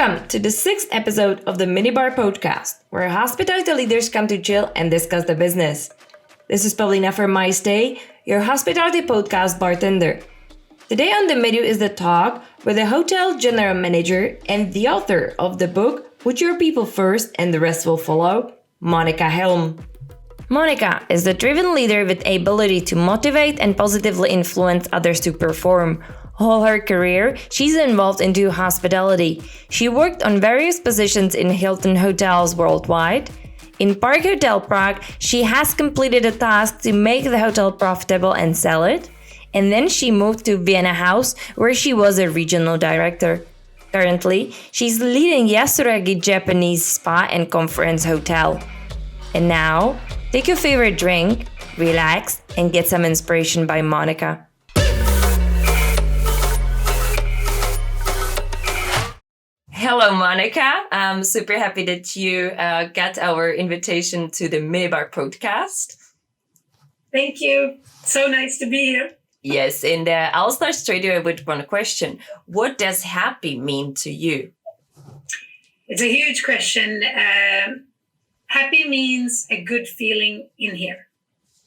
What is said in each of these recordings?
Welcome to the sixth episode of the Minibar podcast, where hospitality leaders come to chill and discuss the business. This is Paulina from My Stay, your hospitality podcast bartender. Today on the menu is the talk with the hotel general manager and the author of the book, Put Your People First and the Rest Will Follow, Monika Hilm. Monika is the driven leader with the ability to motivate and positively influence others to perform. All her career, she's involved into hospitality. She worked on various positions in Hilton hotels worldwide. In Park Hotel Prague, she has completed a task to make the hotel profitable and sell it. And then she moved to Vienna House, where she was a regional director. Currently, she's leading Yasuragi Japanese Spa and Conference Hotel. And now, take your favorite drink, relax, and get some inspiration by Monika. Hello, Monika. I'm super happy that you got our invitation to the Minibar podcast. Thank you. So nice to be here. Yes, and I'll start straight away with one question. What does happy mean to you? It's a huge question. Happy means a good feeling in here.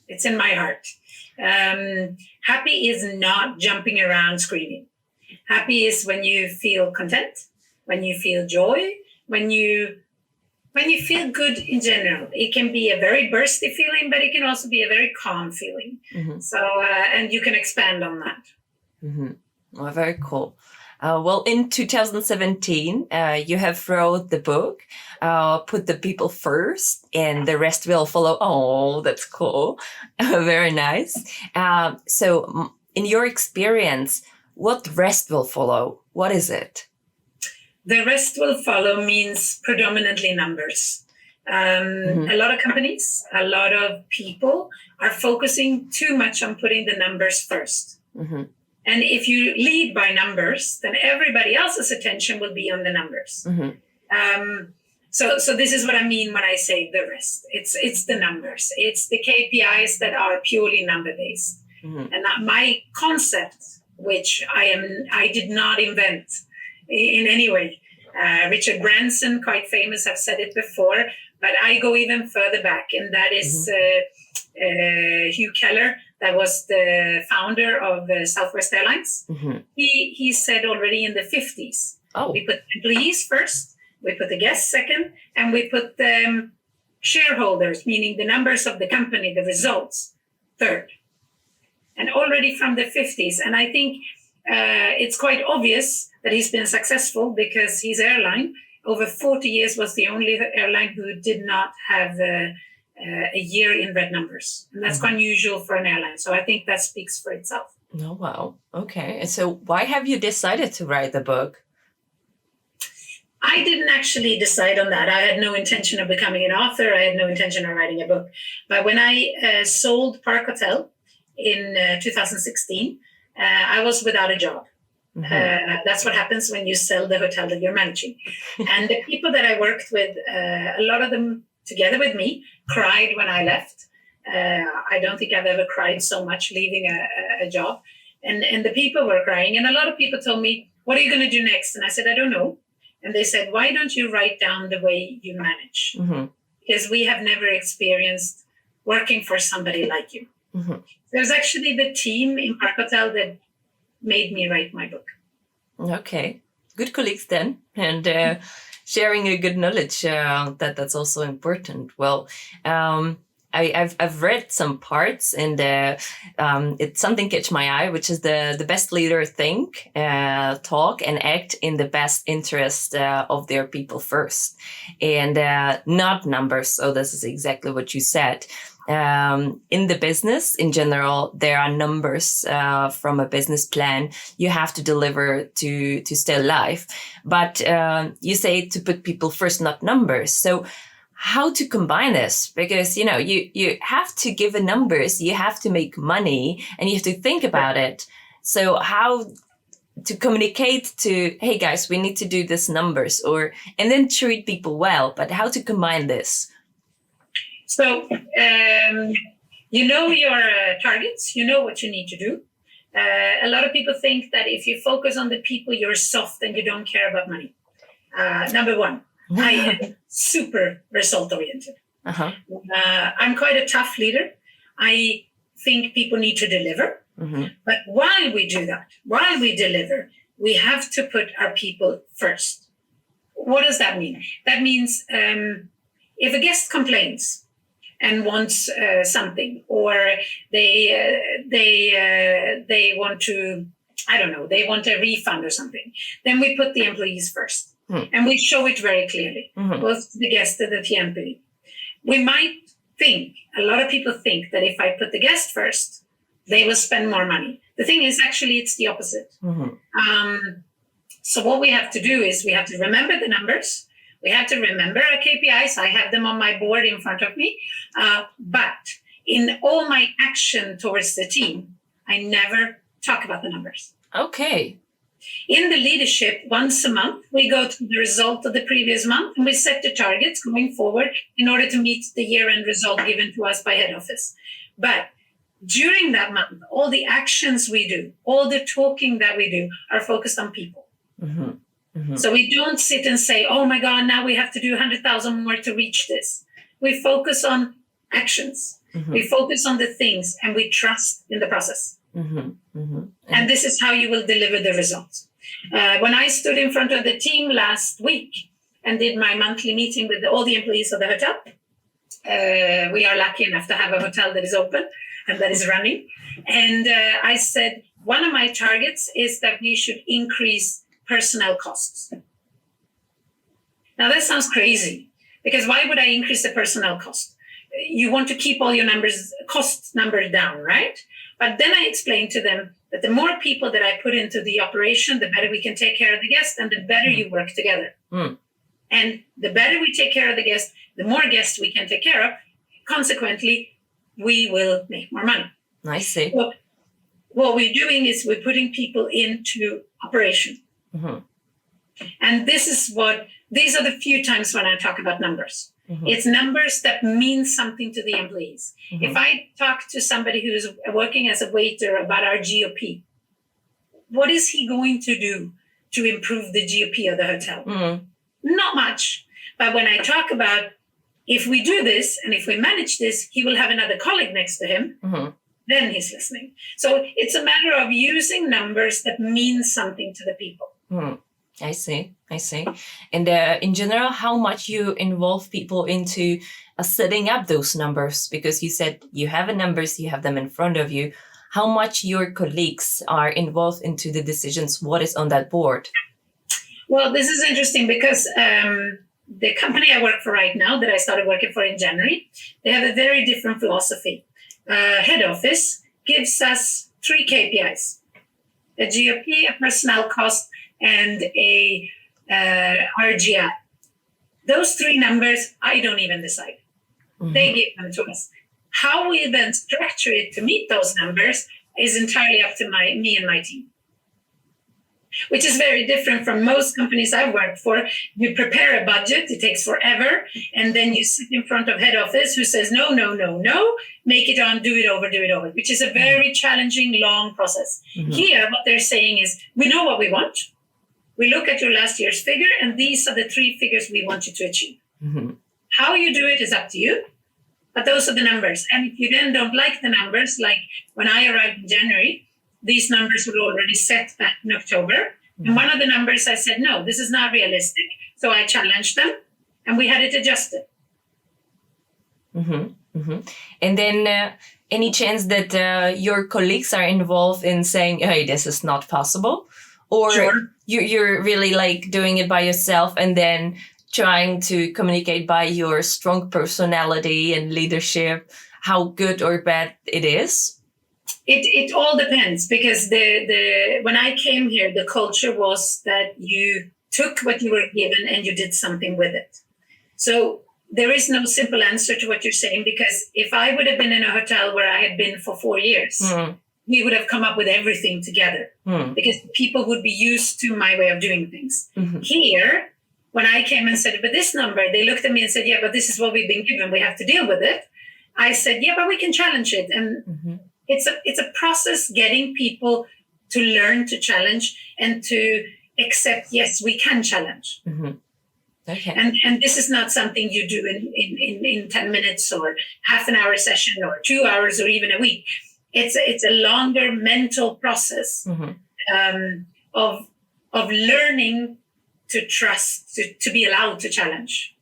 It's in my heart. Happy is not jumping around screaming. Happy is when you feel content, when you feel joy, when you feel good in general. It can be a very bursty feeling, but it can also be a very calm feeling. Mm-hmm. So, and you can expand on that. Mm-hmm. Well, very cool. Well, in 2017, you have wrote the book, Put the People First, and the rest will follow. Oh, that's cool. Very nice. So in your experience, what rest will follow? What is it? The rest will follow means predominantly numbers. A lot of companies, a lot of people are focusing too much on putting the numbers first. Mm-hmm. And if you lead by numbers, then everybody else's attention will be on the numbers. Mm-hmm. So this is what I mean when I say the rest. It's the numbers. It's the KPIs that are purely number-based. Mm-hmm. And my concept, which I did not invent in any way. Richard Branson, quite famous, have said it before, but I go even further back, and that is Hugh Keller, that was the founder of Southwest Airlines. Mm-hmm. He said already in the 50s, we put employees first, we put the guests second, and we put the shareholders, meaning the numbers of the company, the results, third. And already from the 50s, and I think it's quite obvious that he's been successful because his airline, over 40 years, was the only airline who did not have a year in red numbers. And that's quite unusual for an airline. So I think that speaks for itself. Oh, wow. Okay. And so why have you decided to write the book? I didn't actually decide on that. I had no intention of becoming an author. I had no intention of writing a book. But when I sold Park Hotel in 2016, I was without a job. Mm-hmm. That's what happens when you sell the hotel that you're managing. And the people that I worked with, a lot of them together with me, cried when I left. I don't think I've ever cried so much leaving a job. And the people were crying. And a lot of people told me, what are you going to do next? And I said, I don't know. And they said, why don't you write down the way you manage? Mm-hmm. Because we have never experienced working for somebody like you. Mm-hmm. There's actually the team in Park Hotel that made me write my book. Okay, good colleagues then, and sharing a good knowledge. That's also important. Well, I've read some parts, and it's something catch my eye, which is the best leader think, talk, and act in the best interest of their people first, and not numbers. So this is exactly what you said. In the business in general, there are numbers from a business plan you have to deliver to stay alive. But you say to put people first, not numbers. So how to combine this? Because, you have to give a numbers, you have to make money, and you have to think about it. So how to communicate to, hey guys, we need to do this numbers, and then treat people well, but how to combine this? So, you know your targets, you know what you need to do. A lot of people think that if you focus on the people, you're soft and you don't care about money. Number one, I am super result-oriented. I'm quite a tough leader. I think people need to deliver. But while we do that, while we deliver, we have to put our people first. What does that mean? That means if a guest complains and wants something, or they want to, I don't know, they want a refund or something, then we put the employees first. And we show it very clearly, both to the guest and the employee. We might think, a lot of people think that if I put the guest first, they will spend more money. The thing is, actually, it's the opposite. So what we have to do is we have to remember the numbers. We have to remember our KPIs. I have them on my board in front of me. But in all my action towards the team, I never talk about the numbers. Okay. In the leadership, once a month, we go through the result of the previous month and we set the targets going forward in order to meet the year-end result given to us by head office. But during that month, all the actions we do, all the talking that we do are focused on people. So we don't sit and say, oh my God, now we have to do 100,000 more to reach this. We focus on actions. We focus on the things and we trust in the process. And this is how you will deliver the results. When I stood in front of the team last week and did my monthly meeting with all the employees of the hotel, we are lucky enough to have a hotel that is open and that is running. And I said, one of my targets is that we should increase personnel costs. Now that sounds crazy, because why would I increase the personnel cost? You want to keep all your cost numbers down, right? But then I explained to them that the more people that I put into the operation, the better we can take care of the guest and the better you work together. And the better we take care of the guest, the more guests we can take care of. Consequently, we will make more money. I see. So what we're doing is we're putting people into operation. And these are the few times when I talk about numbers. It's numbers that mean something to the employees. If I talk to somebody who's working as a waiter about our GOP, what is he going to do to improve the GOP of the hotel? Not much. But when I talk about, if we do this and if we manage this, he will have another colleague next to him, then he's listening. So it's a matter of using numbers that mean something to the people. I see. And in general, how much you involve people into setting up those numbers? Because you said you have the numbers, you have them in front of you. How much your colleagues are involved into the decisions? What is on that board? Well, this is interesting because the company I work for right now, that I started working for in January, they have a very different philosophy. Head office gives us 3 KPIs: a GOP, a personnel cost, and a RGI. Those 3 numbers, I don't even decide. They give them to us. How we then structure it to meet those numbers is entirely up to me and my team, which is very different from most companies I've worked for. You prepare a budget, it takes forever, and then you sit in front of head office who says, no, make it on, do it over, which is a very challenging, long process. Here, what they're saying is, we know what we want. We look at your last year's figure, and these are the 3 figures we want you to achieve. How you do it is up to you, but those are the numbers. And if you then don't like the numbers, like when I arrived in January, these numbers were already set back in October. And one of the numbers I said, no, this is not realistic. So I challenged them and we had it adjusted. And then any chance that your colleagues are involved in saying, hey, this is not possible? Or Sure. You're really like doing it by yourself and then trying to communicate by your strong personality and leadership, how good or bad it is? It all depends, because when I came here, the culture was that you took what you were given and you did something with it. So there is no simple answer to what you're saying, because if I would have been in a hotel where I had been for 4 years, we would have come up with everything together because people would be used to my way of doing things. Here, when I came and said, but this number, they looked at me and said, yeah, but this is what we've been given. We have to deal with it. I said, yeah, but we can challenge it. And it's a process getting people to learn to challenge and to except, yes, we can challenge. Okay. And this is not something you do in 10 minutes or half an hour session or 2 hours or even a week. It's a longer mental process of learning to trust, to be allowed to challenge.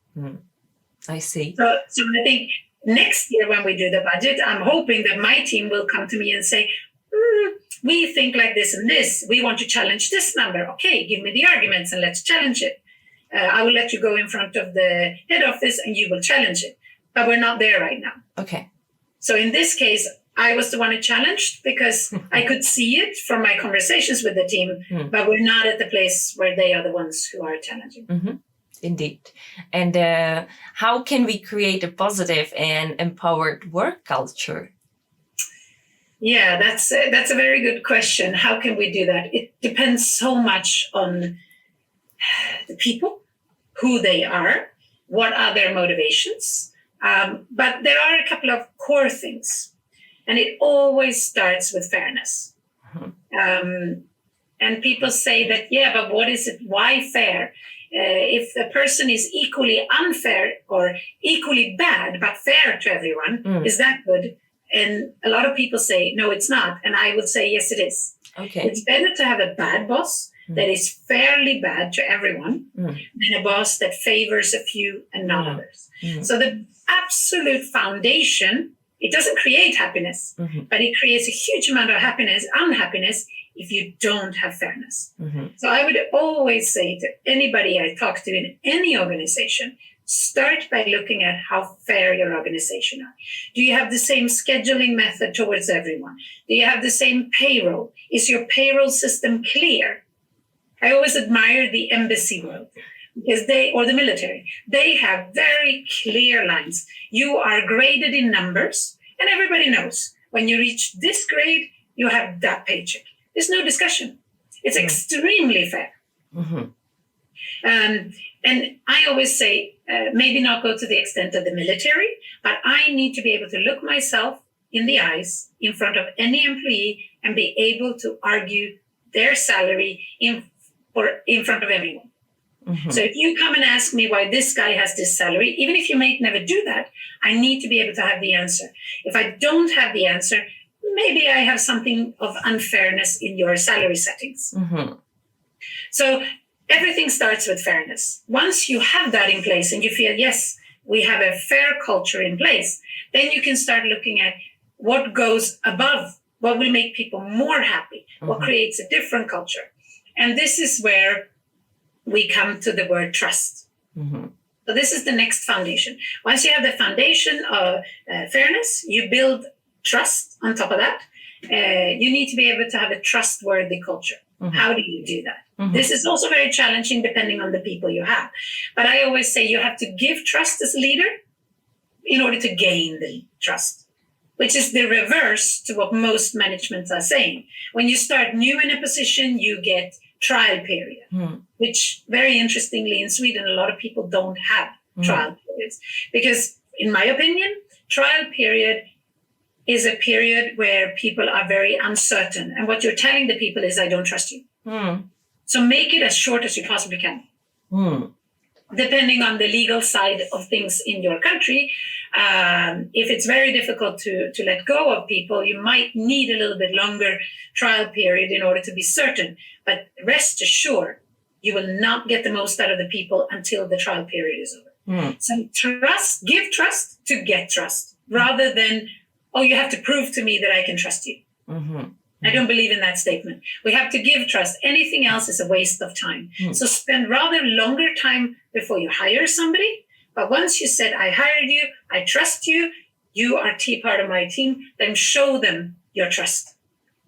I see. So I think next year when we do the budget, I'm hoping that my team will come to me and say, we think like this and this. We want to challenge this number. Okay, give me the arguments and let's challenge it. I will let you go in front of the head office and you will challenge it. But we're not there right now. Okay. So in this case, I was the one who challenged because I could see it from my conversations with the team, but we're not at the place where they are the ones who are challenging. Indeed. And how can we create a positive and empowered work culture? Yeah, that's a very good question. How can we do that? It depends so much on the people, who they are, what are their motivations. But there are a couple of core things. And it always starts with fairness. And people say that, yeah, but what is it? Why fair? If the person is equally unfair or equally bad, but fair to everyone, is that good? And a lot of people say, no, it's not. And I would say, yes, it is. Okay. It's better to have a bad boss that is fairly bad to everyone than a boss that favors a few and not others. So the absolute foundation, it doesn't create happiness, but it creates a huge amount of unhappiness, if you don't have fairness. So I would always say to anybody I talk to in any organization, start by looking at how fair your organization are. Do you have the same scheduling method towards everyone? Do you have the same payroll? Is your payroll system clear? I always admire the embassy world because or the military, they have very clear lines. You are graded in numbers and everybody knows when you reach this grade, you have that paycheck. There's no discussion. It's extremely fair. And I always say, maybe not go to the extent of the military, but I need to be able to look myself in the eyes in front of any employee and be able to argue their salary in front of everyone. So if you come and ask me why this guy has this salary, even if you may never do that, I need to be able to have the answer. If I don't have the answer, maybe I have something of unfairness in your salary settings. So everything starts with fairness. Once you have that in place and you feel, yes, we have a fair culture in place, then you can start looking at what goes above, what will make people more happy, what creates a different culture. And this is where we come to the word trust. So this is the next foundation. Once you have the foundation of fairness, you build trust on top of that. You need to be able to have a trustworthy culture. How do you do that? This is also very challenging depending on the people you have. But I always say you have to give trust as a leader in order to gain the trust, which is the reverse to what most managements are saying. When you start new in a position, you get trial period, which very interestingly in Sweden, a lot of people don't have trial periods. Because in my opinion, trial period is a period where people are very uncertain. And what you're telling the people is, I don't trust you. So make it as short as you possibly can. Depending on the legal side of things in your country, if it's very difficult to let go of people, you might need a little bit longer trial period in order to be certain. But rest assured, you will not get the most out of the people until the trial period is over. So give trust to get trust, rather than, oh, you have to prove to me that I can trust you. I don't believe in that statement. We have to give trust. Anything else is a waste of time. So spend rather longer time before you hire somebody. But once you said, I hired you, I trust you, you are part of my team, then show them your trust.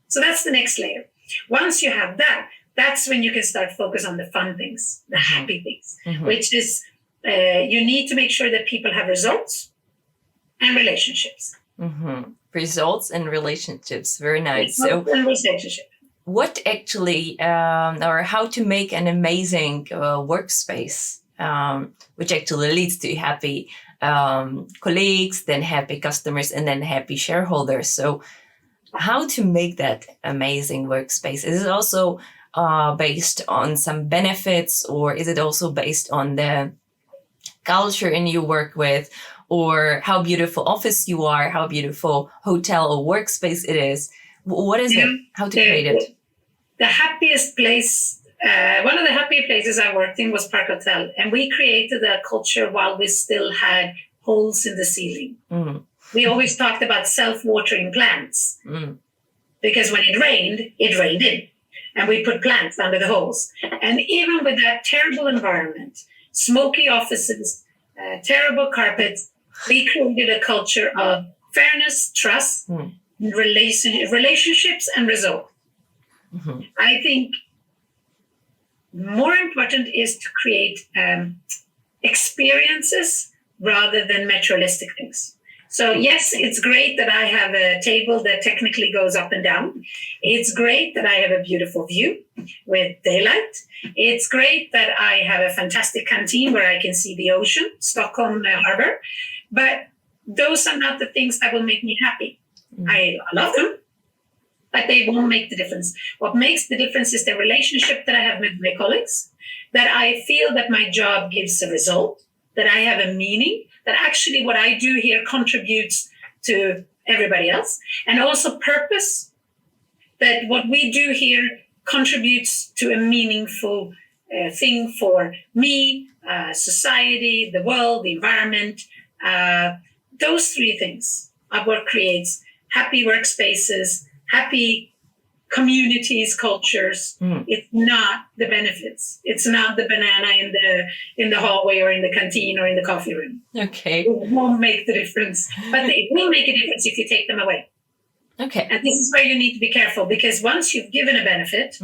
So that's the next layer. Once you have that, that's when you can start focus on the fun things, the happy things, which is you need to make sure that people have results and relationships. Results and relationships. Very nice. Results and relationship. What actually, or how to make an amazing workspace, which actually leads to happy colleagues, then happy customers, and then happy shareholders. So how to make that amazing workspace? Is it also based on some benefits, or is it also based on the culture in you work with, or how beautiful office you are, how beautiful hotel or workspace it is? What is it? How to create it? The happiest place, one of the happier places I worked in was Park Hotel. And we created a culture while we still had holes in the ceiling. We always talked about self-watering plants because when it rained in. And we put plants under the holes. And even with that terrible environment, smoky offices, terrible carpets, we created a culture of fairness, trust, relationships, and result. I think more important is to create experiences rather than materialistic things. So yes, it's great that I have a table that technically goes up and down. It's great that I have a beautiful view with daylight. It's great that I have a fantastic canteen where I can see the ocean, Stockholm Harbor. But those are not the things that will make me happy. I love them, but they won't make the difference. What makes the difference is the relationship that I have with my colleagues, that I feel that my job gives a result, that I have a meaning, that actually what I do here contributes to everybody else, and also purpose, that what we do here contributes to a meaningful thing for me, society, the world, the environment. Those three things our work creates happy workspaces, happy communities, cultures. It's not the benefits. It's not the banana in the hallway or in the canteen or in the coffee room. Okay. It won't make the difference, but it will make a difference if you take them away. Okay. And this is where you need to be careful, because once you've given a benefit,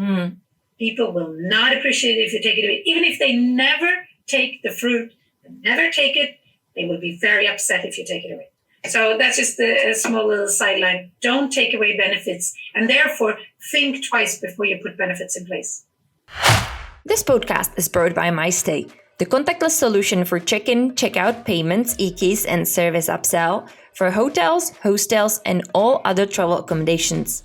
people will not appreciate it if you take it away. Even if they never take the fruit, never take it, they will be very upset if you take it away. So that's just a small little sideline. Don't take away benefits, and therefore think twice before you put benefits in place. This podcast is brought by MyStay, the contactless solution for check-in, check-out payments, e-keys, and service upsell for hotels, hostels, and all other travel accommodations.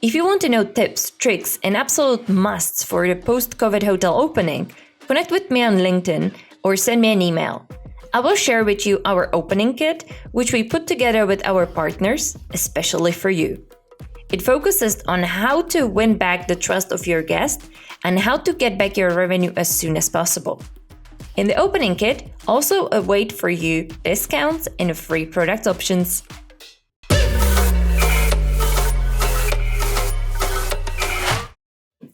If you want to know tips, tricks, and absolute musts for the post-COVID hotel opening, connect with me on LinkedIn or send me an email. I will share with you our opening kit, which we put together with our partners, especially for you. It focuses on how to win back the trust of your guests and how to get back your revenue as soon as possible. In the opening kit, also await for you discounts and free product options.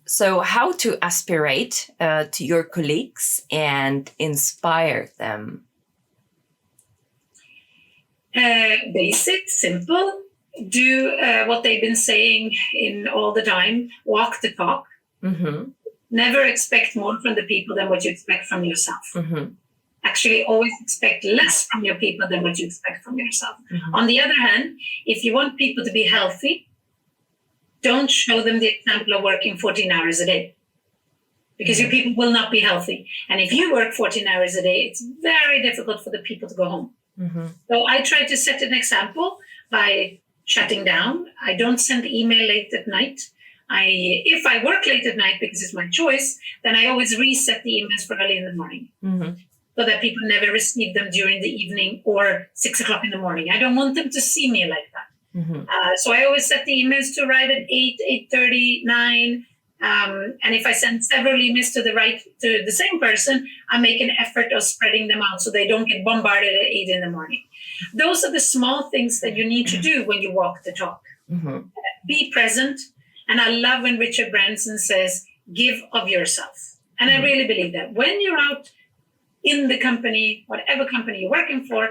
So, how to aspirate to your colleagues and inspire them? Basic, simple. Do what they've been saying in all the time. Walk the talk. Never expect more from the people than what you expect from yourself. Actually, always expect less from your people than what you expect from yourself. On the other hand, if you want people to be healthy, don't show them the example of working 14 hours a day, because your people will not be healthy. And if you work 14 hours a day, it's very difficult for the people to go home. So I try to set an example by shutting down. I don't send email late at night. If I work late at night because it's my choice, then I always reset the emails for early in the morning so that people never receive them during the evening or 6 o'clock in the morning. I don't want them to see me like that. So I always set the emails to arrive at 8, 8:30, 9. And if I send several emails to the same person, I make an effort of spreading them out so they don't get bombarded at 8 in the morning. Those are the small things that you need to do when you walk the talk. Be present. And I love when Richard Branson says, give of yourself. And I really believe that. When you're out in the company, whatever company you're working for,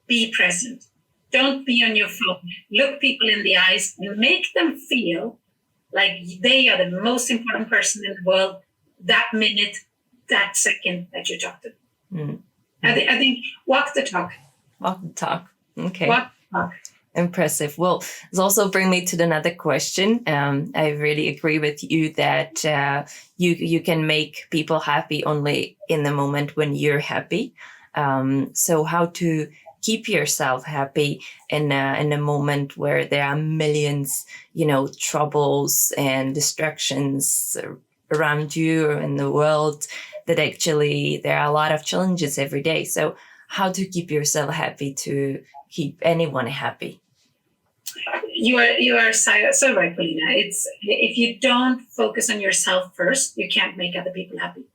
be present. Don't be on your phone. Look people in the eyes and make them feel like they are the most important person in the world that minute, that second that you talk to them. I think walk the talk. Walk the talk. Okay. Walk the talk. Impressive. Well, this also brings me to another question. I really agree with you that you can make people happy only in the moment when you're happy. So how to keep yourself happy in a moment where there are millions, troubles and distractions around you or in the world, that actually there are a lot of challenges every day. So how to keep yourself happy to keep anyone happy? You are so right, Paulina. It's if you don't focus on yourself first, you can't make other people happy.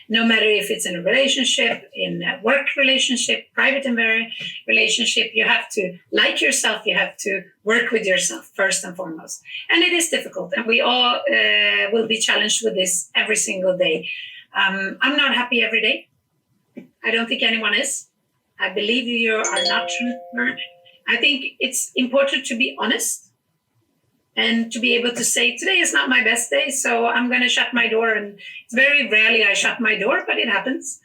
No matter if it's in a relationship, in a work relationship, private relationship, you have to like yourself. You have to work with yourself first and foremost. And it is difficult, and we all will be challenged with this every single day. I'm not happy every day. I don't think anyone is. I believe you are not transparent. I think it's important to be honest and to be able to say, today is not my best day, so I'm going to shut my door. And it's very rarely I shut my door, but it happens.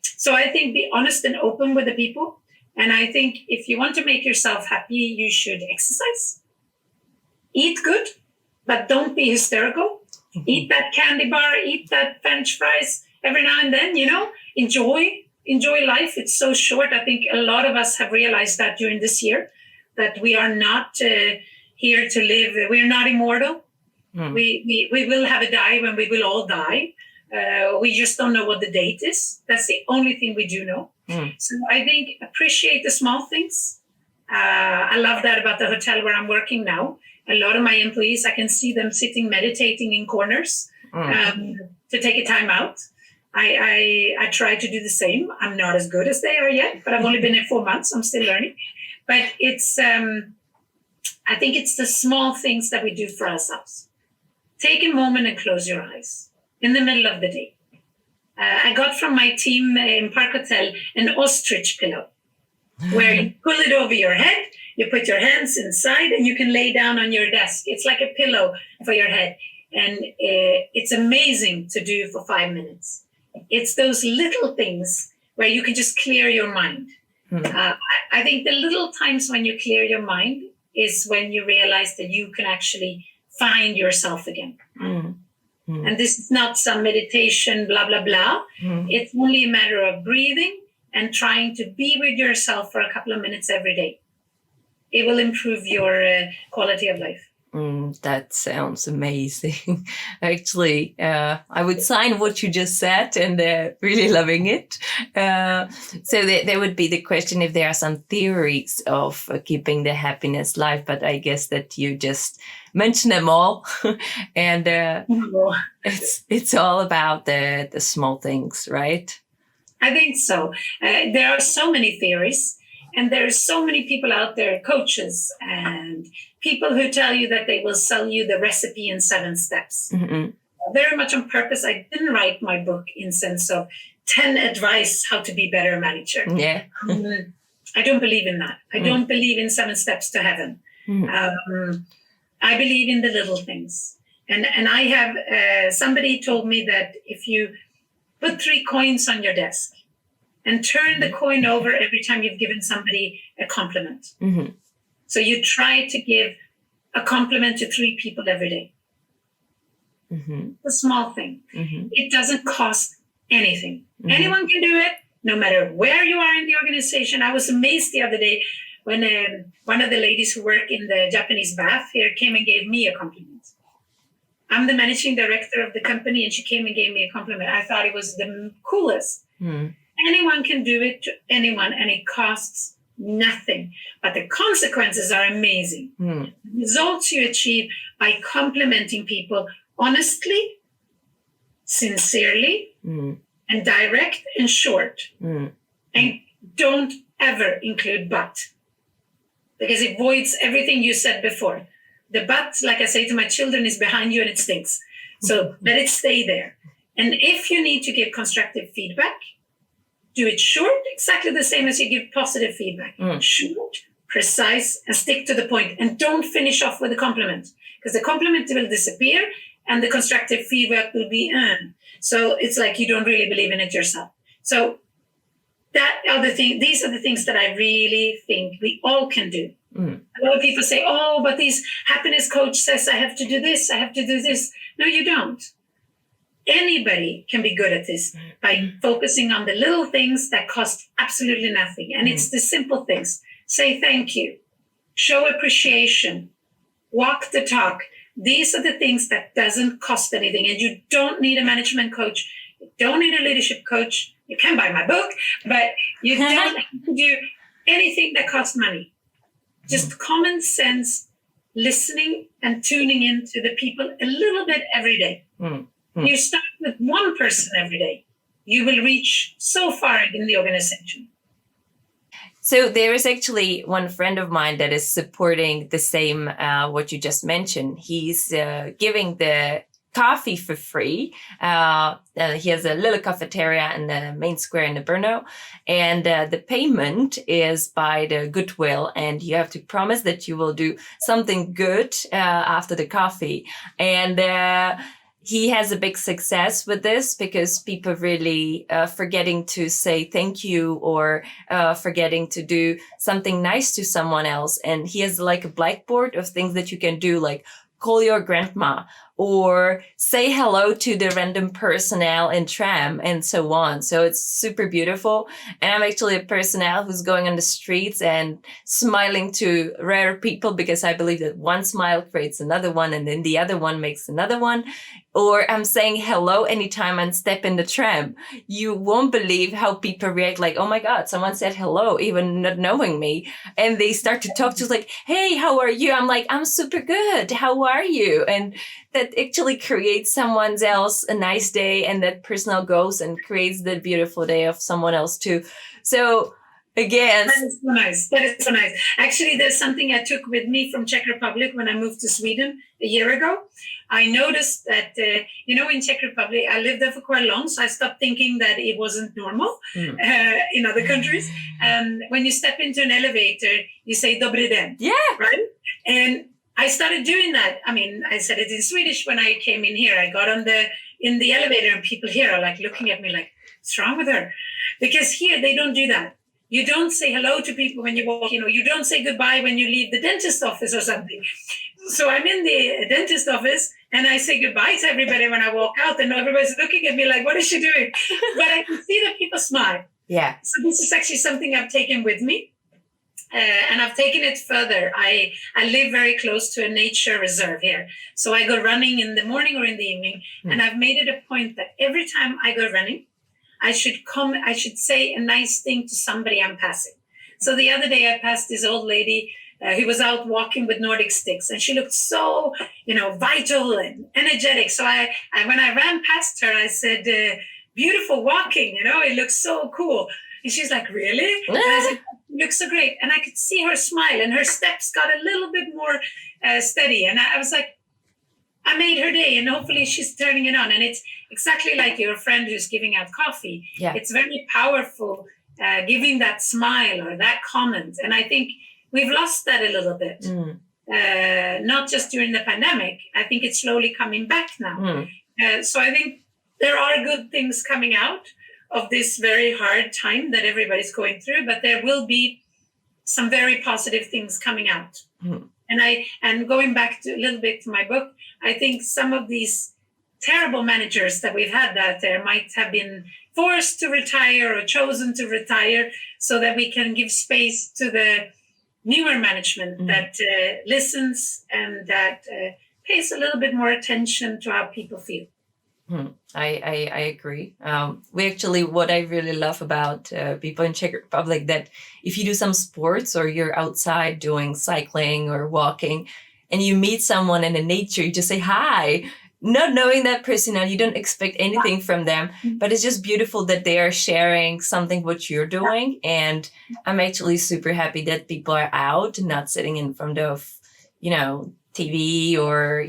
So I think be honest and open with the people. And I think if you want to make yourself happy, you should exercise, eat good, but don't be hysterical. Mm-hmm. Eat that candy bar, eat that French fries every now and then, enjoy life. It's so short. I think a lot of us have realized that during this year, that we are not here to live. We're not immortal. Mm. We will have a die when we will all die. We just don't know what the date is. That's the only thing we do know. Mm. So I think appreciate the small things. I love that about the hotel where I'm working now. A lot of my employees, I can see them sitting, meditating in corners to take a time out. I try to do the same. I'm not as good as they are yet, but I've only been here 4 months. I'm still learning. But it's, I think it's the small things that we do for ourselves. Take a moment and close your eyes in the middle of the day. I got from my team in Park Hotel an ostrich pillow where you pull it over your head, you put your hands inside, and you can lay down on your desk. It's like a pillow for your head. And it's amazing to do for 5 minutes. It's those little things where you can just clear your mind. I think the little times when you clear your mind is when you realize that you can actually find yourself again. And this is not some meditation, blah, blah, blah. It's only a matter of breathing and trying to be with yourself for a couple of minutes every day. It will improve your quality of life. That sounds amazing. Actually, I would sign what you just said and really loving it. So there would be the question if there are some theories of keeping the happiness life, but I guess that you just mentioned them all. And it's all about the small things, right? I think so. There are so many theories. And there's so many people out there, coaches and people who tell you that they will sell you the recipe in 7 steps. Mm-hmm. Very much on purpose. I didn't write my book in sense of 10 advice how to be better manager. Yeah. I don't believe in that. I don't believe in 7 steps to heaven. I believe in the little things. And I have, somebody told me that if you put 3 coins on your desk, and turn the coin over every time you've given somebody a compliment. Mm-hmm. So you try to give a compliment to 3 people every day. Mm-hmm. A small thing. Mm-hmm. It doesn't cost anything. Mm-hmm. Anyone can do it, no matter where you are in the organization. I was amazed the other day when one of the ladies who work in the Japanese bath here came and gave me a compliment. I'm the managing director of the company, and she came and gave me a compliment. I thought it was the coolest. Mm. Anyone can do it to anyone, and it costs nothing. But the consequences are amazing. The results you achieve by complimenting people honestly, sincerely, and direct and short. And don't ever include but, because it voids everything you said before. The but, like I say to my children, is behind you and it stinks. So let it stay there. And if you need to give constructive feedback, do it short, exactly the same as you give positive feedback. Short, precise, and stick to the point. And don't finish off with a compliment, because the compliment will disappear and the constructive feedback will be So it's like you don't really believe in it yourself. So these are the things that I really think we all can do. A lot of people say, oh, but this happiness coach says I have to do this, I have to do this. No, you don't. Anybody can be good at this by focusing on the little things that cost absolutely nothing. And it's the simple things. Say thank you, show appreciation, walk the talk. These are the things that doesn't cost anything. And you don't need a management coach. You don't need a leadership coach. You can buy my book, but you don't have to do anything that costs money. Just common sense, listening and tuning into the people a little bit every day. You start with one person every day. You will reach so far in the organization. So there is actually one friend of mine that is supporting the same, what you just mentioned. He's giving the coffee for free. He has a little cafeteria in the main square in the Brno, and the payment is by the goodwill, and you have to promise that you will do something good after the coffee. And he has a big success with this because people really forgetting to say thank you or forgetting to do something nice to someone else. And he has like a blackboard of things that you can do, like call your grandma or say hello to the random personnel in tram and so on. So it's super beautiful. And I'm actually a personnel who's going on the streets and smiling to rare people because I believe that one smile creates another one and then the other one makes another one. Or I'm saying hello anytime I step in the tram. You won't believe how people react, like, oh my God, someone said hello, even not knowing me. And they start to talk to like, hey, how are you? I'm like, I'm super good. How are you? And that actually creates someone else a nice day, and that person goes and creates the beautiful day of someone else too. So again, that is so nice. That is so nice. Actually, there's something I took with me from Czech Republic when I moved to Sweden a year ago. I noticed that, in Czech Republic, I lived there for quite long, so I stopped thinking that it wasn't normal in other countries. When you step into an elevator, you say "Dobrý den," right? And I started doing that. I mean, I said it in Swedish when I came in here. I got in the elevator, and people here are like looking at me like, "What's wrong with her?" Because here they don't do that. You don't say hello to people when you walk. You don't say goodbye when you leave the dentist office or something. So I'm in the dentist office and I say goodbye to everybody when I walk out, and everybody's looking at me like, what is she doing? But I can see that people smile. Yeah. So this is actually something I've taken with me. And I've taken it further. I live very close to a nature reserve here. So I go running in the morning or in the evening. And I've made it a point that every time I go running, I should say a nice thing to somebody I'm passing. So the other day I passed this old lady who was out walking with Nordic sticks, and she looked so, vital and energetic. So I when I ran past her, I said, beautiful walking, it looks so cool. And she's like, really? And I said, you look so great. And I could see her smile, and her steps got a little bit more steady. And I was like, I made her day, and hopefully she's turning it on. And it's exactly like your friend who's giving out coffee. Yeah. It's very powerful, giving that smile or that comment. And I think we've lost that a little bit, not just during the pandemic. I think it's slowly coming back now. So I think there are good things coming out of this very hard time that everybody's going through, but there will be some very positive things coming out. And going back to a little bit to my book, I think some of these terrible managers that we've had out there might have been forced to retire or chosen to retire so that we can give space to the newer management that listens and that pays a little bit more attention to how people feel. I agree. What I really love about people in Czech Republic, that if you do some sports or you're outside doing cycling or walking and you meet someone in the nature, you just say hi, not knowing that person, and you don't expect anything from them, but it's just beautiful that they are sharing something what you're doing. And I'm actually super happy that people are out and not sitting in front of, TV or,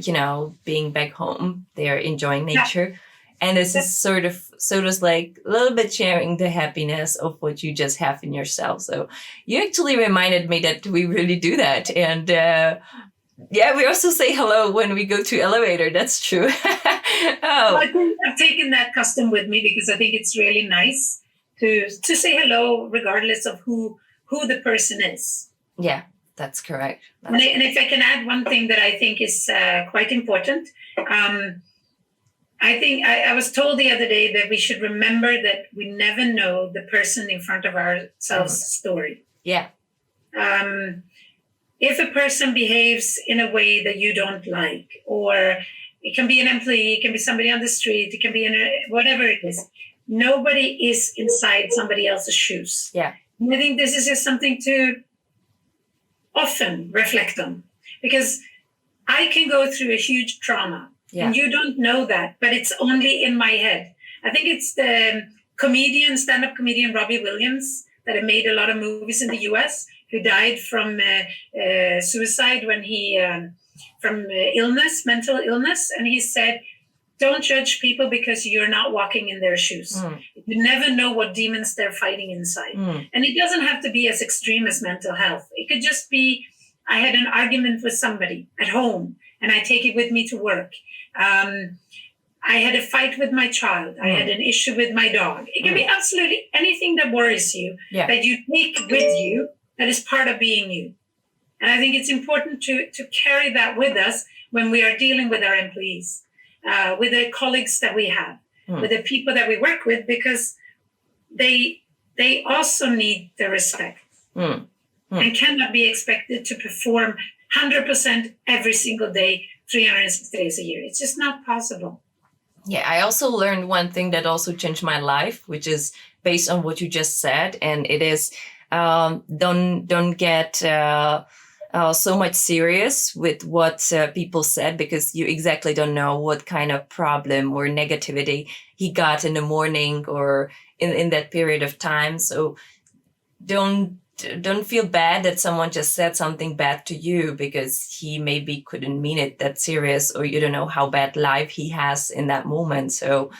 being back home. They're enjoying nature. And this is sort of like a little bit sharing the happiness of what you just have in yourself. So you actually reminded me that we really do that. And we also say hello when we go to elevator. That's true. Well, I think I've taken that custom with me because I think it's really nice to say hello regardless of who the person is. Yeah. That's correct. And if I can add one thing that I think is quite important, I think I was told the other day that we should remember that we never know the person in front of ourselves' story. Yeah. If a person behaves in a way that you don't like, or it can be an employee, it can be somebody on the street, it can be whatever it is, nobody is inside somebody else's shoes. Yeah. And I think this is just something to often reflect on, because I can go through a huge trauma. Yeah. And you don't know that, but it's only in my head. I think it's the stand-up comedian Robbie Williams that had made a lot of movies in the US, who died from suicide when from mental illness. And he said, don't judge people because you're not walking in their shoes. You never know what demons they're fighting inside. And it doesn't have to be as extreme as mental health. It could just be, I had an argument with somebody at home and I take it with me to work. I had a fight with my child. I had an issue with my dog. It can be absolutely anything that worries you, that you take with you, that is part of being you. And I think it's important to carry that with us when we are dealing with our employees, with the colleagues that we have, with the people that we work with, because they also need the respect and cannot be expected to perform 100% every single day, 360 days a year. It's just not possible. Yeah, I also learned one thing that also changed my life, which is based on what you just said, and it is don't get so much serious with what people said, because you exactly don't know what kind of problem or negativity he got in the morning or in that period of time. So don't feel bad that someone just said something bad to you because he maybe couldn't mean it that serious, or you don't know how bad life he has in that moment. So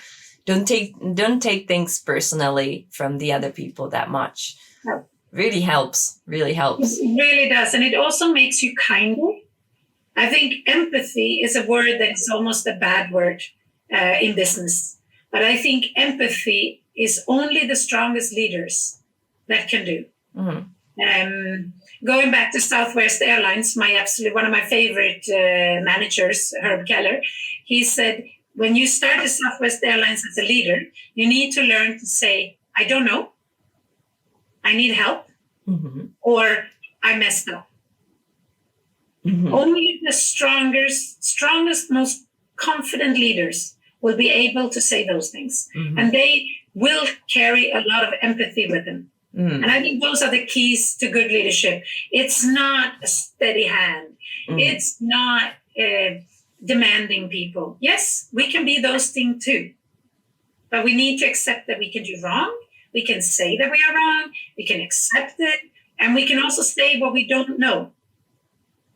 don't take things personally from the other people that much. No. Really helps. It really does. And it also makes you kinder. I think empathy is a word that is almost a bad word in business. But I think empathy is only the strongest leaders that can do. Going back to Southwest Airlines, one of my favorite managers, Herb Keller, he said, when you start at Southwest Airlines as a leader, you need to learn to say, I don't know, I need help, or I messed up. Only the strongest, most confident leaders will be able to say those things. And they will carry a lot of empathy with them. And I think those are the keys to good leadership. It's not a steady hand. It's not demanding people. Yes, we can be those things too. But we need to accept that we can do wrong. We can say that we are wrong. We can accept it. And we can also say what we don't know.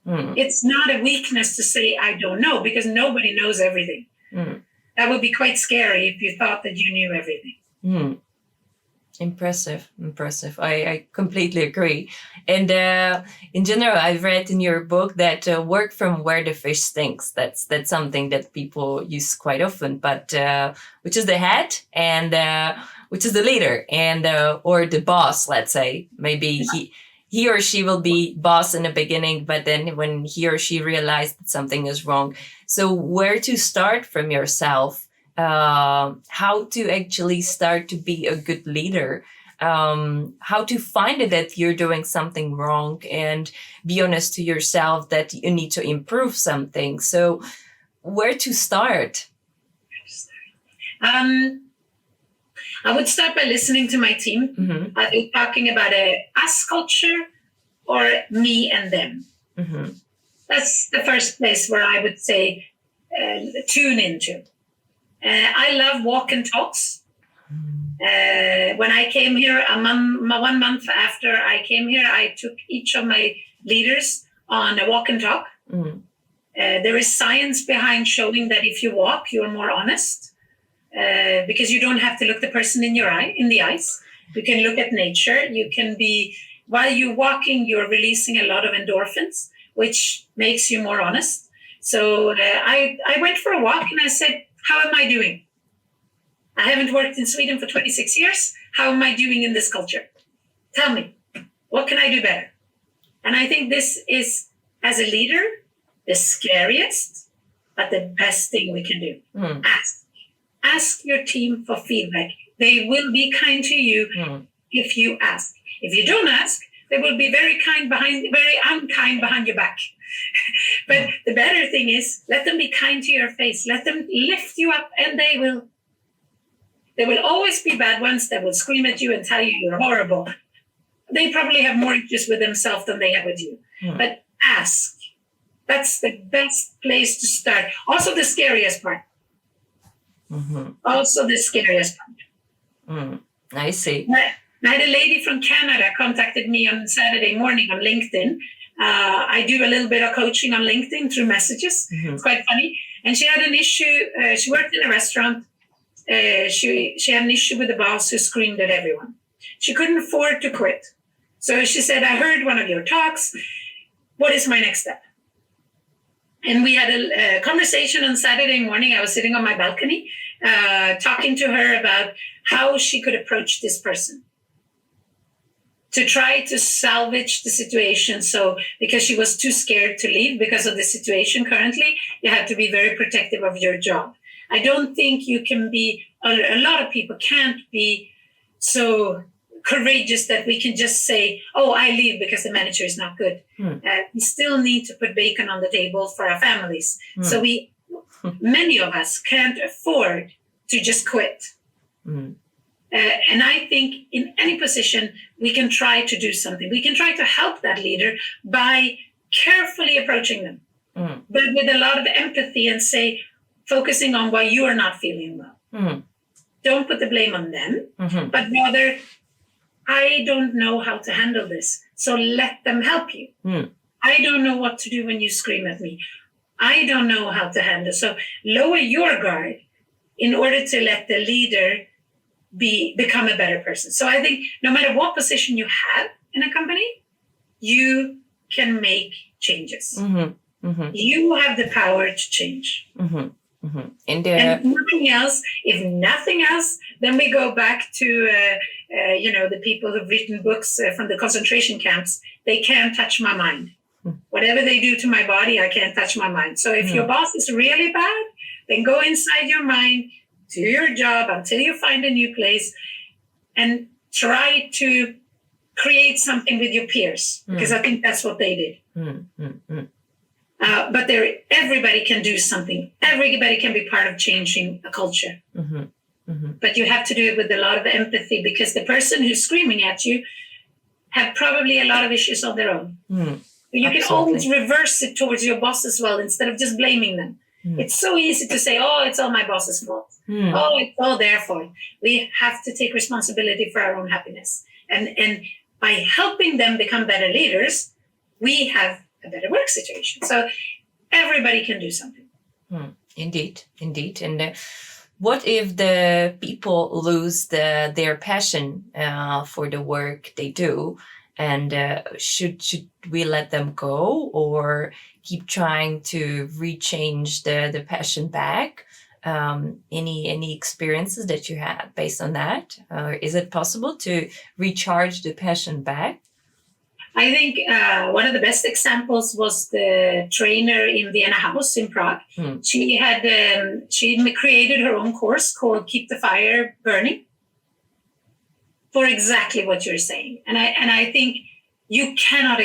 It's not a weakness to say, I don't know, because nobody knows everything. That would be quite scary if you thought that you knew everything. Impressive. I completely agree. And in general, I've read in your book that work from where the fish stinks. That's something that people use quite often, but which is the head and which is the leader and or the boss, let's say. Maybe he or she will be boss in the beginning, but then when he or she realized that something is wrong. So where to start from yourself? How to actually start to be a good leader, how to find it that you're doing something wrong and be honest to yourself that you need to improve something. So where to start? I would start by listening to my team. Are they talking about a us culture or me and them? That's the first place where I would say tune into. I love walk and talks. When I came here, 1 month after I came here, I took each of my leaders on a walk and talk. There is science behind showing that if you walk, you're more honest because you don't have to look the person in the eyes. You can look at nature. You can while you're walking, you're releasing a lot of endorphins, which makes you more honest. So I went for a walk and I said, how am I doing? I haven't worked in Sweden for 26 years. How am I doing in this culture? Tell me, what can I do better? And I think this is, as a leader, the scariest, but the best thing we can do. Ask. Ask your team for feedback. They will be kind to you if you ask. If you don't ask, they will be very unkind behind your back. But the better thing is, let them be kind to your face. Let them lift you up, and they will. There will always be bad ones that will scream at you and tell you you're horrible. They probably have more issues with themselves than they have with you. But ask. That's the best place to start. Also the scariest part. Also the scariest part. I see. I had a lady from Canada contacted me on Saturday morning on LinkedIn. I do a little bit of coaching on LinkedIn through messages. It's quite funny. And she had an issue. She worked in a restaurant. She had an issue with the boss who screamed at everyone. She couldn't afford to quit. So she said, I heard one of your talks. What is my next step? And we had a conversation on Saturday morning. I was sitting on my balcony talking to her about how she could approach this person to try to salvage the situation. So because she was too scared to leave because of the situation currently, you have to be very protective of your job. I don't think you can be, a lot of people can't be so courageous that we can just say, oh, I leave because the manager is not good. We still need to put bacon on the table for our families. So many of us can't afford to just quit. And I think in any position, we can try to do something. We can try to help that leader by carefully approaching them, but with a lot of empathy and focusing on why you are not feeling well. Don't put the blame on them, but rather, I don't know how to handle this. So let them help you. I don't know what to do when you scream at me. I don't know how to handle. So lower your guard in order to let the leader become a better person. So I think no matter what position you have in a company, you can make changes. You have the power to change. And nothing else. If nothing else, then we go back to the people who've written books from the concentration camps. They can't touch my mind. Whatever they do to my body, I can't touch my mind. So if your boss is really bad, then go inside your mind, do your job until you find a new place, and try to create something with your peers, because I think that's what they did. But everybody can do something. Everybody can be part of changing a culture. But you have to do it with a lot of empathy, because the person who's screaming at you have probably a lot of issues of their own. You can always reverse it towards your boss as well, instead of just blaming them. It's so easy to say, oh, it's all my boss's fault. Oh, it's all their fault. We have to take responsibility for our own happiness. And by helping them become better leaders, we have a better work situation. So everybody can do something. Indeed. And what if the people lose their passion for the work they do? And should we let them go, or keep trying to rechange the passion back? Any experiences that you had based on that? Is it possible to recharge the passion back? I think one of the best examples was the trainer in Vienna House in Prague. She created her own course called Keep the Fire Burning, for exactly what you're saying. And I think you cannot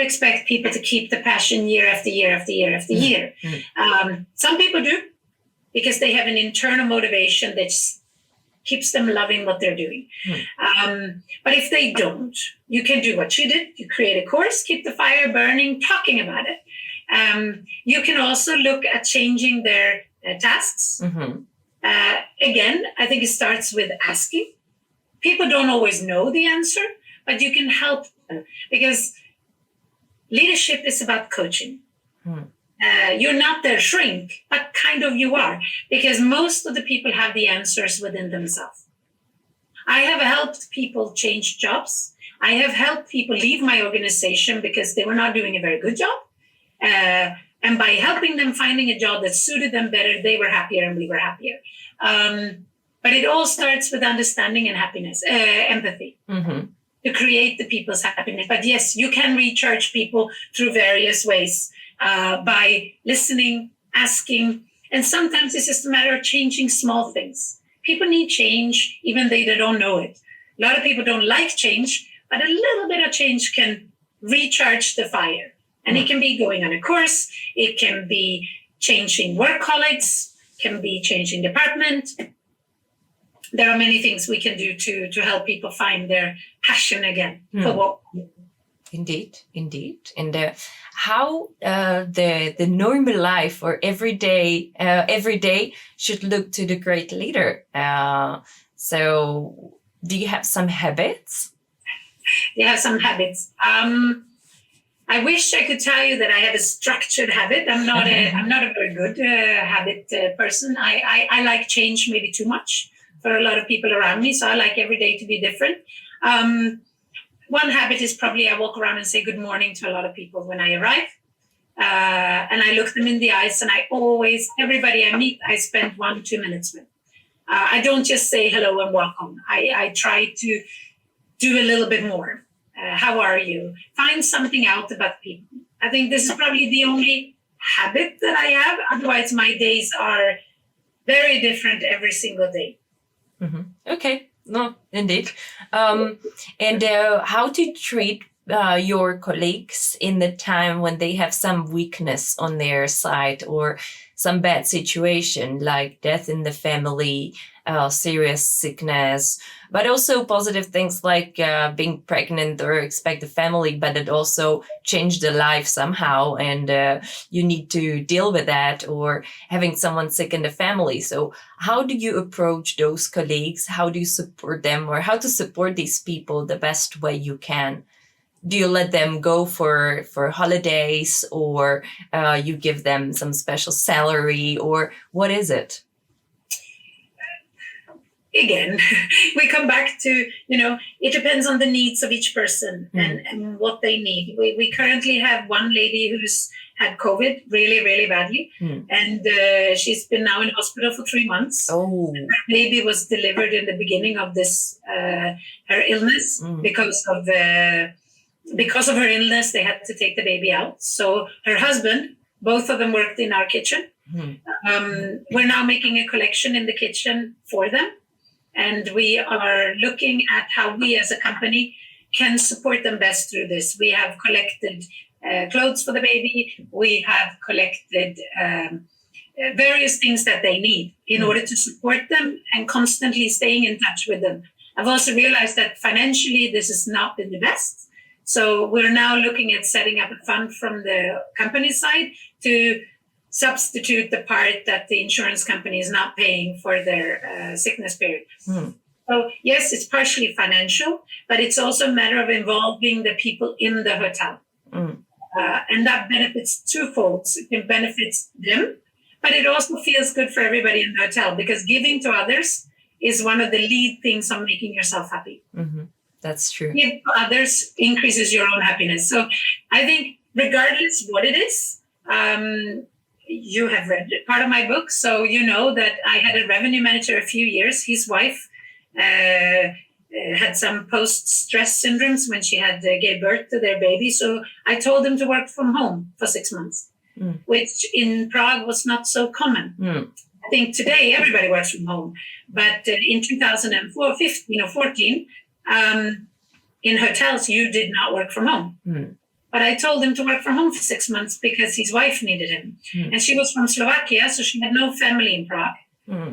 expect people to keep the passion year after year after year after year. Some people do, because they have an internal motivation that keeps them loving what they're doing. But if they don't, you can do what she did. You create a course, Keep the Fire Burning, talking about it. You can also look at changing their tasks. Again, I think it starts with asking. People don't always know the answer, but you can help them, because leadership is about coaching. You're not their shrink, but kind of you are, because most of the people have the answers within themselves. I have helped people change jobs. I have helped people leave my organization because they were not doing a very good job. And by helping them finding a job that suited them better, they were happier and we were happier. But it all starts with understanding and happiness, empathy, to create the people's happiness. But yes, you can recharge people through various ways, by listening, asking, And sometimes it's just a matter of changing small things. People need change, even though they don't know it. A lot of people don't like change, but a little bit of change can recharge the fire. And it can be going on a course, it can be changing work colleagues, can be changing department. There are many things we can do to help people find their passion again for what. Indeed. And how the normal life or every day should look to the great leader. So do you have some habits? You have some habits. I wish I could tell you that I have a structured habit. I'm not a very good habit person. I like change maybe too much for a lot of people around me. So I like every day to be different. One habit is probably I walk around and say good morning to a lot of people when I arrive. And I look them in the eyes, and everybody I meet, I spend 1-2 minutes with. I don't just say hello and welcome. I try to do a little bit more. How are you? Find something out about people. I think this is probably the only habit that I have. Otherwise, my days are very different every single day. Mm-hmm. Okay. No, indeed. And how to treat your colleagues in the time when they have some weakness on their side or some bad situation like death in the family, serious sickness, but also positive things like being pregnant or expect a family, but it also changed the life somehow and you need to deal with that, or having someone sick in the family. So how do you approach those colleagues? How do you support them, or how to support these people the best way you can? Do you let them go for holidays, or you give them some special salary, or what is it? Again, we come back to, it depends on the needs of each person and what they need. We currently have one lady who's had COVID really, really badly. And she's been now in hospital for 3 months. Oh. Her baby was delivered in the beginning of this, her illness. Because of her illness, they had to take the baby out. So her husband, both of them worked in our kitchen. We're now making a collection in the kitchen for them. And we are looking at how we as a company can support them best through this. We have collected clothes for the baby. We have collected various things that they need in order to support them and constantly staying in touch with them. I've also realized that financially, this has not been the best. So we're now looking at setting up a fund from the company side to substitute the part that the insurance company is not paying for their sickness period. So yes, it's partially financial, but it's also a matter of involving the people in the hotel. And that benefits twofold. It benefits them, but it also feels good for everybody in the hotel, because giving to others is one of the lead things on making yourself happy. That's true. Give to others increases your own happiness. So I think regardless what it is, you have read part of my book, so you know that I had a revenue manager a few years. His wife had some post-stress syndromes when she gave birth to their baby. So I told him to work from home for 6 months, which in Prague was not so common. I think today everybody works from home, but in 2015 or 14, in hotels you did not work from home. But I told him to work from home for 6 months because his wife needed him. And she was from Slovakia, so she had no family in Prague.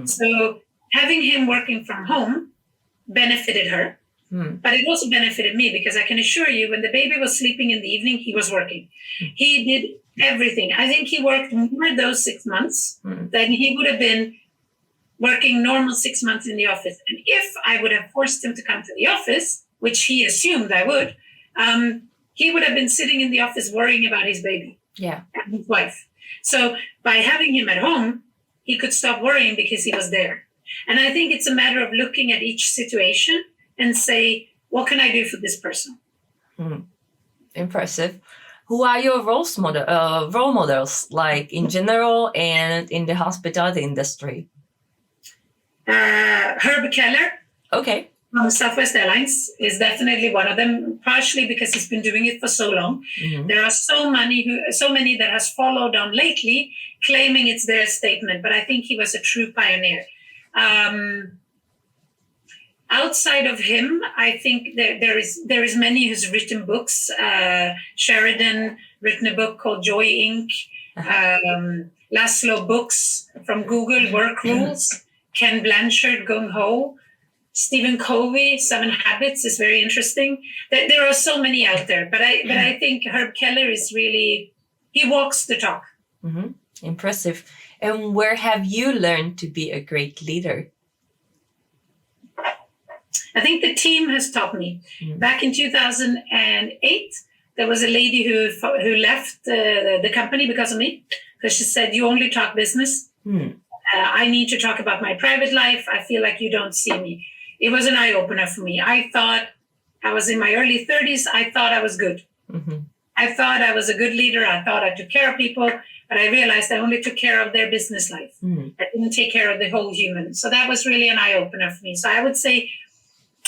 So having him working from home benefited her. But it also benefited me, because I can assure you, when the baby was sleeping in the evening, he was working. He did everything. I think he worked more those 6 months than he would have been working normal 6 months in the office. And if I would have forced him to come to the office, which he assumed I would, he would have been sitting in the office worrying about his baby and his wife. So by having him at home, he could stop worrying because he was there. And I think it's a matter of looking at each situation and say, what can I do for this person? Impressive. Who are your role models, like in general and in the hospitality industry? Herb Keller. Okay. Southwest Airlines is definitely one of them, partially because he's been doing it for so long. Mm-hmm. There are so many that has followed on lately, claiming it's their statement. But I think he was a true pioneer. Outside of him, I think there is many who's written books. Sheridan written a book called Joy Inc. Laszlo Books from Google, Work Rules. Ken Blanchard, Gung Ho. Stephen Covey, 7 Habits is very interesting. There are so many out there, but I think Herb Keller is really, he walks the talk. Mm-hmm. Impressive. And where have you learned to be a great leader? I think the team has taught me. Mm-hmm. Back in 2008, there was a lady who left the company because of me, because she said, "You only talk business. I need to talk about my private life. I feel like you don't see me." It was an eye-opener for me. I thought I was in my early 30s. I thought I was good. Mm-hmm. I thought I was a good leader. I thought I took care of people, but I realized I only took care of their business life. Mm-hmm. I didn't take care of the whole human. So that was really an eye-opener for me. So I would say,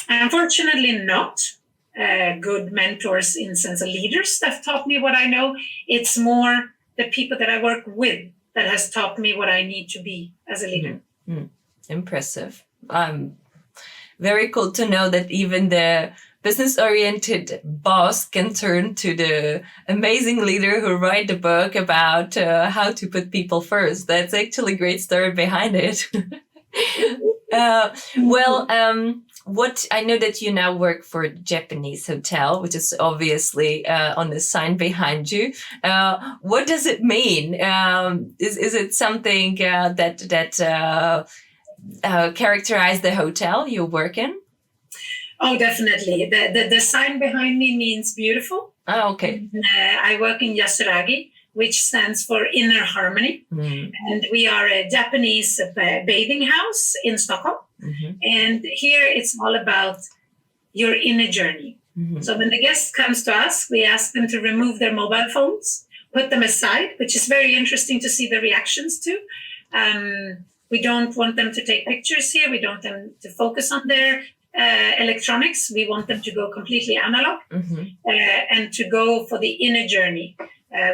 unfortunately, not good mentors in sense of leaders that have taught me what I know. It's more the people that I work with that has taught me what I need to be as a leader. Mm-hmm. Impressive. Very cool to know that even the business-oriented boss can turn to the amazing leader who write the book about how to put people first. That's actually a great story behind it. What I know that you now work for a Japanese hotel, which is obviously on the sign behind you. What does it mean? Is it something that characterize the hotel you work in? Oh, definitely. The sign behind me means beautiful. Oh, okay. I work in Yasuragi, which stands for inner harmony. Mm. And we are a Japanese bathing house in Stockholm. Mm-hmm. And here it's all about your inner journey. Mm-hmm. So when the guest comes to us, we ask them to remove their mobile phones, put them aside, which is very interesting to see the reactions to. We don't want them to take pictures here. We don't want them to focus on their electronics. We want them to go completely analog. Mm-hmm. And to go for the inner journey.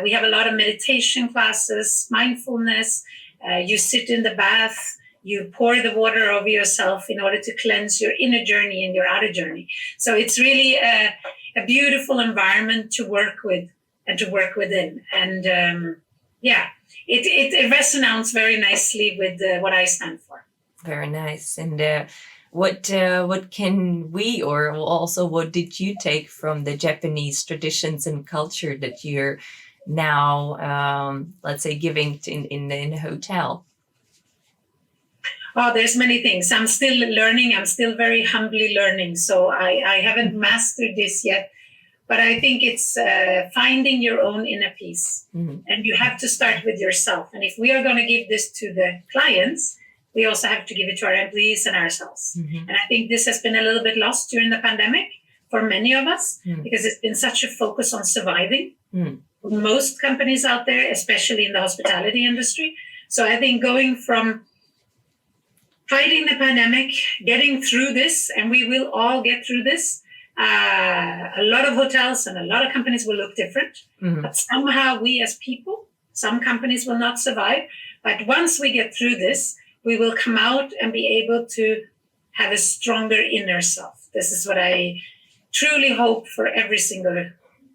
We have a lot of meditation classes, mindfulness. You sit in the bath. You pour the water over yourself in order to cleanse your inner journey and your outer journey. So it's really a beautiful environment to work with and to work within. And it resonates very nicely with what I stand for. Very nice. And what can we, or also what did you take from the Japanese traditions and culture that you're now, let's say, giving in the hotel? Oh, there's many things. I'm still learning. I'm still very humbly learning. So I haven't mastered this yet. But I think it's finding your own inner peace. Mm-hmm. And you have to start with yourself. And if we are going to give this to the clients, we also have to give it to our employees and ourselves. Mm-hmm. And I think this has been a little bit lost during the pandemic for many of us, because it's been such a focus on surviving. Most companies out there, especially in the hospitality industry. So I think going from fighting the pandemic, getting through this, and we will all get through this. A lot of hotels and a lot of companies will look different, but somehow we as people, some companies will not survive. But once we get through this, we will come out and be able to have a stronger inner self. This is what I truly hope for every single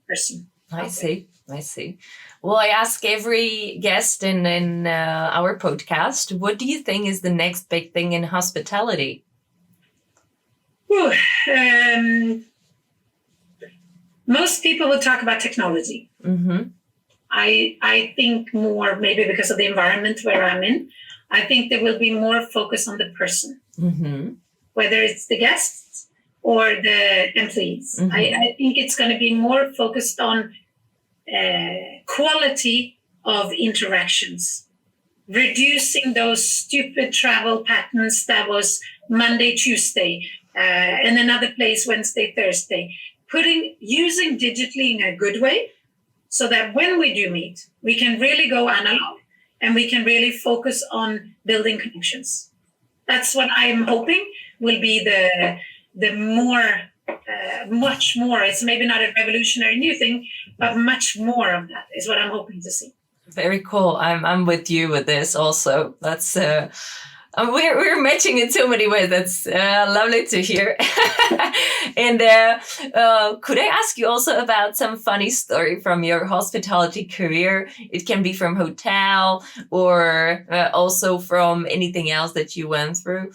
person. I see. Well, I ask every guest in our podcast, what do you think is the next big thing in hospitality? Most people will talk about technology. Mm-hmm. I think more, maybe because of the environment where I'm in, I think there will be more focus on the person, whether it's the guests or the employees. Mm-hmm. I think it's going to be more focused on quality of interactions, reducing those stupid travel patterns that was Monday, Tuesday, and another place Wednesday, Thursday. Using digitally in a good way, so that when we do meet, we can really go analog and we can really focus on building connections. That's what I'm hoping will be the more, much more, it's maybe not a revolutionary new thing, but much more of that is what I'm hoping to see. Very cool. I'm with you with this also. That's we're matching in so many ways. That's lovely to hear. And could I ask you also about some funny story from your hospitality career? It can be from hotel or also from anything else that you went through.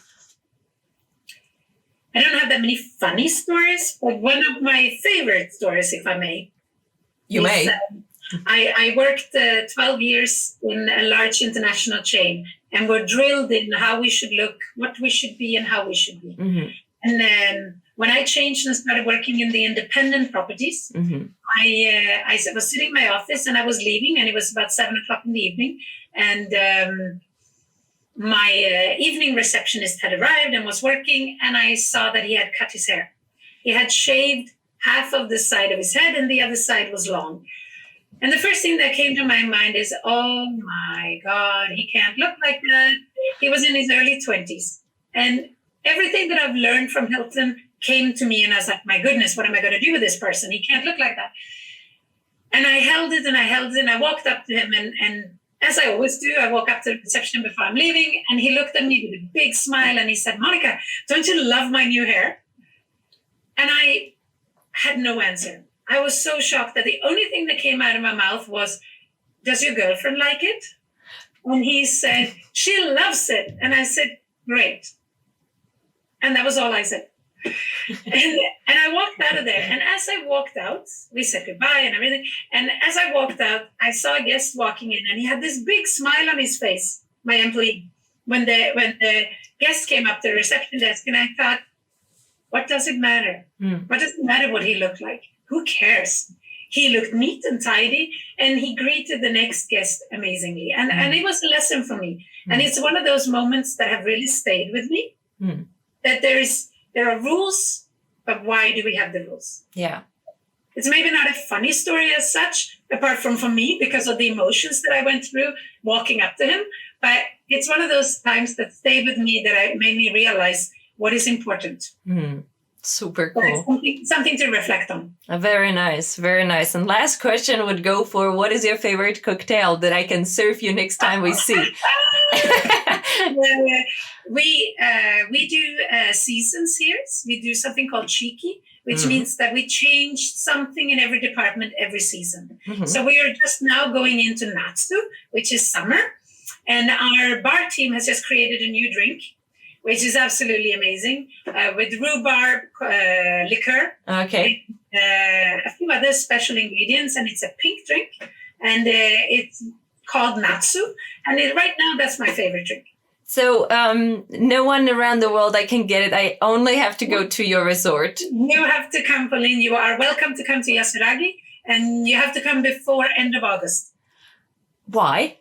I don't have that many funny stories, but one of my favorite stories, if I may. You may. I worked 12 years in a large international chain, and were drilled in how we should look, what we should be, and how we should be. Mm-hmm. And then when I changed and started working in the independent properties, mm-hmm. I was sitting in my office and I was leaving, and it was about 7:00 in the evening. And my evening receptionist had arrived and was working, and I saw that he had cut his hair. He had shaved half of the side of his head, and the other side was long. And the first thing that came to my mind is, oh my God, he can't look like that. He was in his early 20s. And everything that I've learned from Hilton came to me, and I was like, my goodness, what am I going to do with this person? He can't look like that. And I held it and I held it, and I walked up to him, and as I always do, I walk up to the reception before I'm leaving, and he looked at me with a big smile and he said, Monika, don't you love my new hair? And I had no answer. I was so shocked that the only thing that came out of my mouth was, does your girlfriend like it? And he said, she loves it. And I said, great. And that was all I said. and I walked out of there. And as I walked out, we said goodbye and everything. And as I walked out, I saw a guest walking in, and he had this big smile on his face, my employee, when the guest came up to the reception desk. And I thought, what does it matter? What does it matter what he looked like? Who cares? He looked neat and tidy, and he greeted the next guest amazingly. And it was a lesson for me. And it's one of those moments that have really stayed with me, that there are rules, but why do we have the rules? Yeah. It's maybe not a funny story as such, apart from for me, because of the emotions that I went through walking up to him. But it's one of those times that stayed with me, that made me realize what is important. Super cool. Something to reflect on. Very nice, very nice. And last question would go for, what is your favorite cocktail that I can serve you next time we see? We do seasons here. We do something called cheeky, which means that we change something in every department every season. So we are just now going into Natsu, which is summer. And our bar team has just created a new drink, which is absolutely amazing, with rhubarb liqueur. Okay. A few other special ingredients, and it's a pink drink, and it's called Natsu. And right now, that's my favorite drink. So no one around the world I can get it. I only have to go to your resort. You have to come, Pauline. You are welcome to come to Yasuragi, and you have to come before end of August. Why?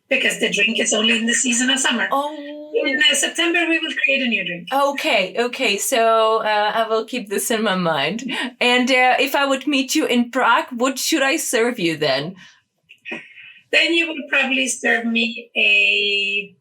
Because the drink is only in the season of summer. Oh. In September, we will create a new drink. Okay. So I will keep this in my mind. And if I would meet you in Prague, what should I serve you then? Then you will probably serve me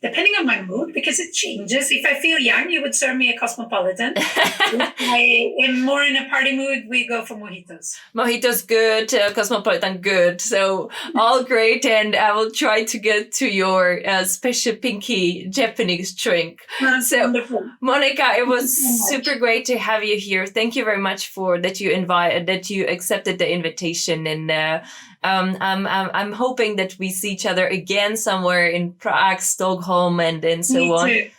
depending on my mood, because it changes. If I feel young, you would serve me a cosmopolitan. If I am more in a party mood, we go for mojitos. Mojitos good, cosmopolitan good. So all great. And I will try to get to your special pinky Japanese drink. That's wonderful. Monika, it was super great to have you here. Thank you very much that you accepted the invitation. And I'm hoping that we see each other again somewhere in Prague, Stockholm, and so Me on. too.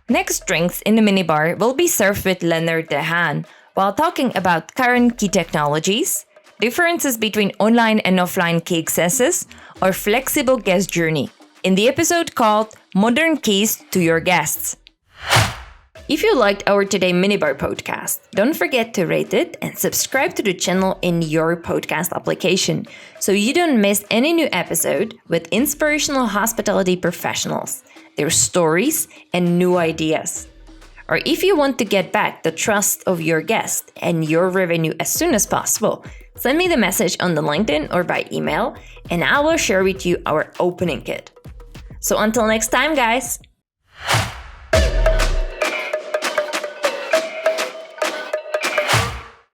Next drinks in the minibar will be served with Leonard Dehaan, while talking about current key technologies, differences between online and offline key accesses, or flexible guest journey, in the episode called Modern Keys to Your Guests. If you liked our Today Minibar podcast, don't forget to rate it and subscribe to the channel in your podcast application so you don't miss any new episode with inspirational hospitality professionals, their stories, and new ideas. Or if you want to get back the trust of your guest and your revenue as soon as possible, send me the message on the LinkedIn or by email, and I will share with you our opening kit. So until next time, guys!